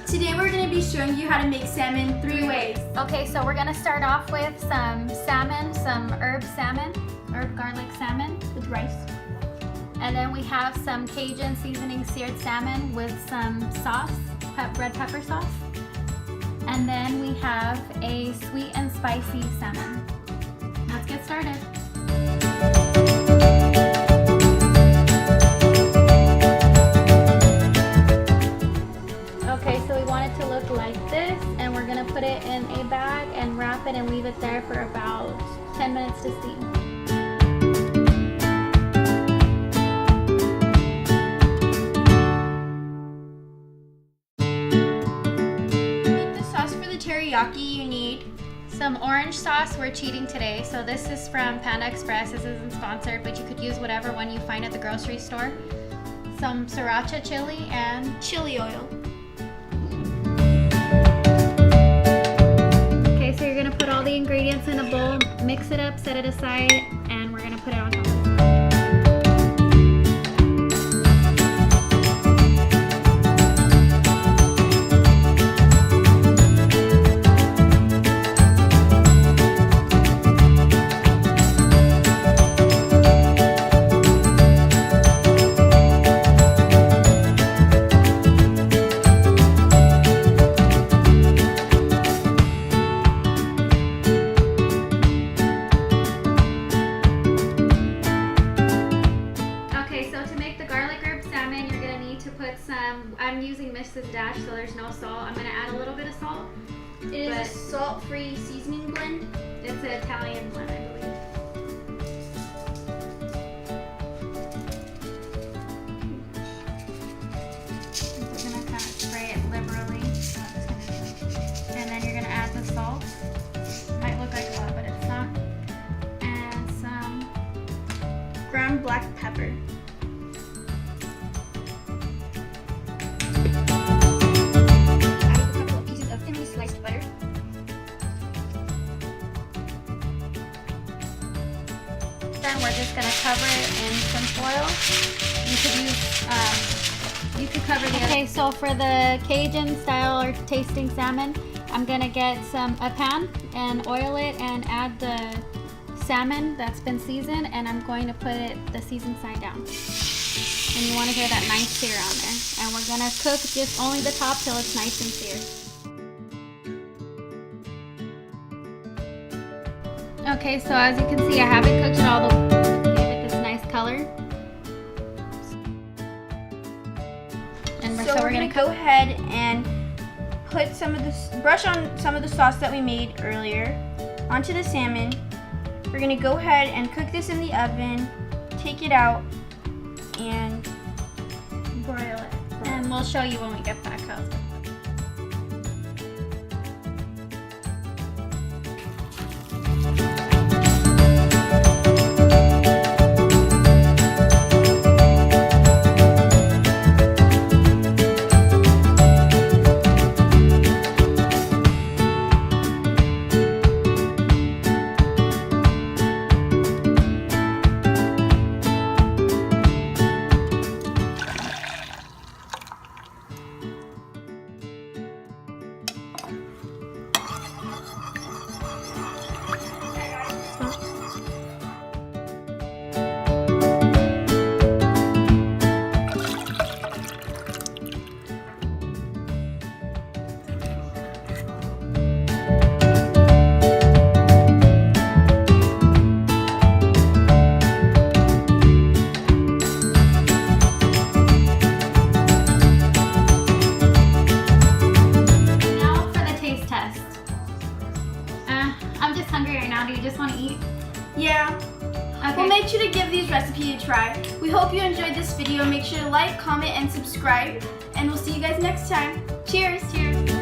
Today we're going to be showing you how to make salmon 3 ways. Okay, so we're going to start off with some salmon, some herb garlic salmon With rice. and then we have some Cajun seasoning seared salmon with some sauce, red pepper sauce. And then we have a sweet and spicy salmon. Let's get started. Okay, so we want it to look like this, and we're gonna put it in a bag and wrap it and leave it there for about 10 minutes to steam. Teriyaki, you need some orange sauce. We're cheating today, so this is from Panda Express. This isn't sponsored, but you could use whatever one you find at the grocery store. Some sriracha chili and chili oil. Okay, so you're gonna put all the ingredients in a bowl, mix it up, set it aside, and we're gonna put it on top of it. I'm using Mrs. Dash, so there's no salt. I'm going to add a little bit of salt. It is a salt-free seasoning blend. It's an Italian blend, I believe. We're going to kind of spray it liberally. And then you're going to add the salt. Might look like a lot, but it's not. And some ground black pepper. Then we're just gonna cover it in some foil. You could cover the. Okay, so for the Cajun style or tasting salmon, I'm gonna get a pan and oil it and add the salmon that's been seasoned, and I'm going to put the seasoned side down. And you want to get that nice sear on there. And we're gonna cook just only the top till it's nice and seared. Okay, so as you can see, I haven't cooked it all the way. Give it this nice color. And so we're gonna go ahead and put brush on some of the sauce that we made earlier onto the salmon. We're gonna go ahead and cook this in the oven, take it out, and broil it. And we'll show you when we get back how's it. I'm just hungry right now. Do you just want to eat? Yeah. Okay. Well, make sure to give these recipes a try. We hope you enjoyed this video. Make sure to like, comment, and subscribe. And we'll see you guys next time. Cheers! Cheers!